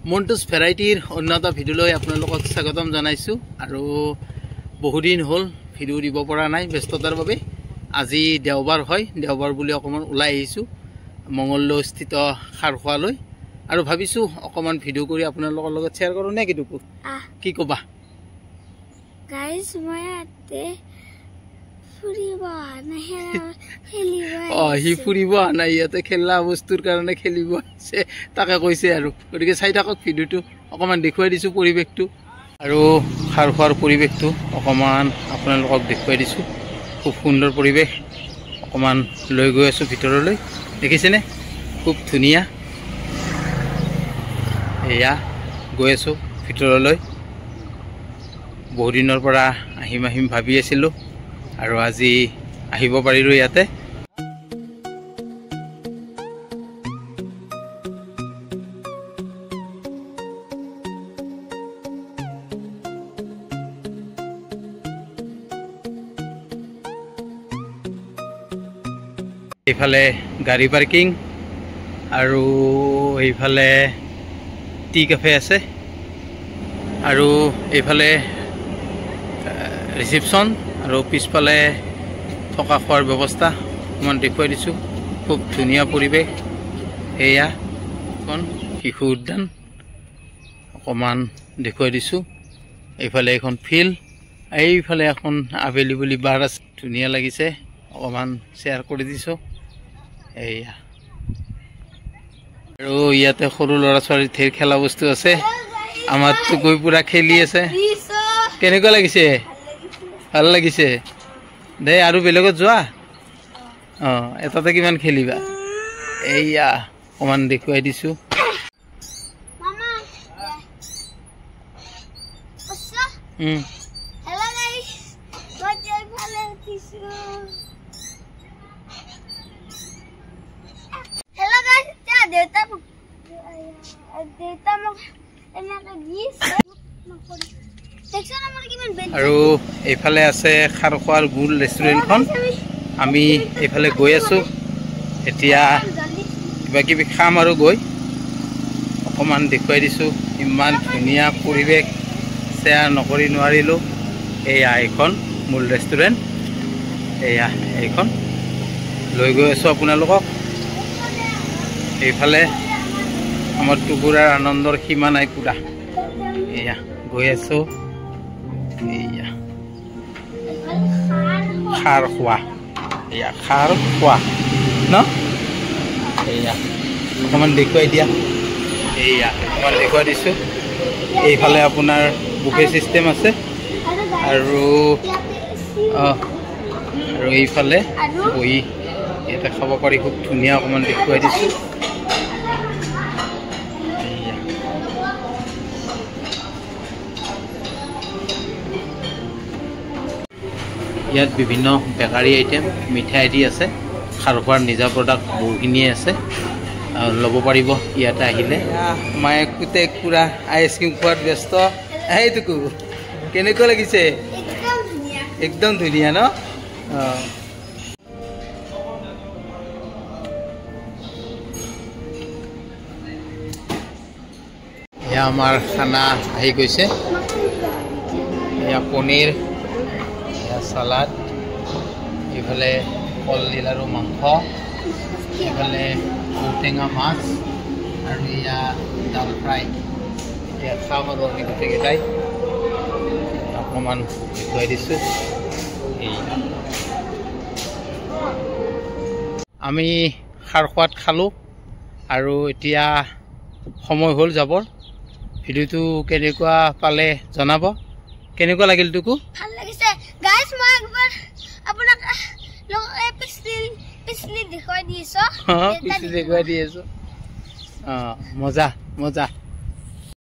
মন্টুছ ভেৰাইটিৰ অন্যতা ভিডিঅ'লৈ আপোনালোকক স্বাগতম জনাইছোঁ আৰু বহুদিন হ'ল ভিডিঅ' দিব পৰা নাই ব্যস্ততাৰ বাবে আজি দেওবাৰ হয় দেওবাৰ বুলি অকমান ওলাই আহিছোঁ মংগলদৈ স্থিত খাৰখোৱালৈ আৰু ভাবিছোঁ অকমান ভিডিঅ' কৰি আপোনালোকৰ লগত শ্বেয়াৰ কৰোঁ নে কিটুকু কি ক'বা গাইস মই আতে ফুৰিব হি ফুৰিব আনা ইয়াতে খেলা বস্তুৰ কাৰণে খেলিব আছে তাকে কৈছে আৰু গতিকে চাই থাকক ভিডিঅ'টো অকমান দেখুৱাই দিছোঁ পৰিৱেশটো আৰু খাৰখোৱাৰ পৰিৱেশটো অকমান আপোনালোকক দেখুৱাই দিছোঁ খুব সুন্দৰ পৰিৱেশ অকমান লৈ গৈ আছোঁ ভিতৰলৈ দেখিছেনে খুব ধুনীয়া এয়া গৈ আছোঁ ভিতৰলৈ বহুদিনৰ পৰা আহিম ভাবি আছিলোঁ আৰু আজি আহিব পাৰিলোঁ ইয়াতে এইফালে গাড়ী পাৰ্কিং আৰু এইফালে টি কেফে আছে আৰু এইফালে ৰিসেপশ্যন আৰু পিছফালে থকা খোৱাৰ ব্যৱস্থা অকণমান দেখুৱাই দিছোঁ খুব ধুনীয়া পৰিৱেশ এয়া এখন শিশু উদ্যান অকণমান দেখুৱাই দিছোঁ এইফালে এখন ফিল্ড এইফালে এখন আবেলি বুলি বাৰ আছে ধুনীয়া লাগিছে অকণমান শ্বেয়াৰ কৰি দিছোঁ এয়া আৰু ইয়াতে সৰু ল'ৰা ছোৱালীৰ ঢেৰ খেলা বস্তু আছে আমাৰতো গৈ পুৰা খেলি আছে কেনেকুৱা লাগিছে ভাল লাগিছে দে আৰু বেলেগত যোৱা এটাতে কিমান খেলিবা এইয়া অকণমান দেখুৱাই দিছোঁ আৰু এইফালে আছে খাৰখোৱাৰ গুল ৰেষ্টুৰেণ্টখন আমি এইফালে গৈ আছোঁ এতিয়া কিবা কিবি খাম আৰু গৈ অকণমান দেখুৱাই দিছোঁ ইমান ধুনীয়া পৰিৱেশ শ্বেয়াৰ নকৰি নোৱাৰিলোঁ এয়া এইখন মূল ৰেষ্টুৰেণ্ট এয়া এইখন লৈ গৈ আছোঁ আপোনালোকক এইফালে আমাৰ টুকুৰাৰ আনন্দৰ সীমা নাই পুৰা এয়া গৈ আছোঁ এয়া খাৰখোৱা এয়া খাৰখোৱা ন এয়া অকণমান দেখুৱাই দিয়া এয়া অকণমান দেখুৱাই দিছোঁ এইফালে আপোনাৰ বুফে চিষ্টেম আছে আৰু এইফালে বহি ইয়াতে খাব পাৰি খুব ধুনীয়া অকণমান দেখুৱাই দিছোঁ ইয়াত বিভিন্ন বেকাৰী আইটেম মিঠাই আদি আছে খাৰখোৱাৰ নিজা প্ৰডাক্ট বহুখিনিয়ে আছে ল'ব পাৰিব ইয়াতে আহিলে মায়ে পুতেক পুৰা আইচক্ৰীম খোৱাত ব্যস্ত এইটোকো কেনেকুৱা লাগিছে একদম ধুনীয়া ন এয়া আমাৰ খানা আহি গৈছে এয়া পনীৰ সালাড এইফালে কলডিল আৰু মাংস এইফালে ঔটেঙা মাছ আৰু এয়া ডাল ফ্ৰাই এতিয়া খাম আৰু আমি গোটেইকেইটাই অকণমান দেখুৱাই দিছোঁ আমি খাৰখোৱাত খালোঁ আৰু এতিয়া সময় হ'ল যাবৰ ভিডিঅ'টো কেনেকুৱা পালে জনাব কেনেকুৱা লাগিল তোকো ভাল লাগিছে গাইস মই একবাৰ আপোনাক পিছলি দেখুৱাই দিছো মজা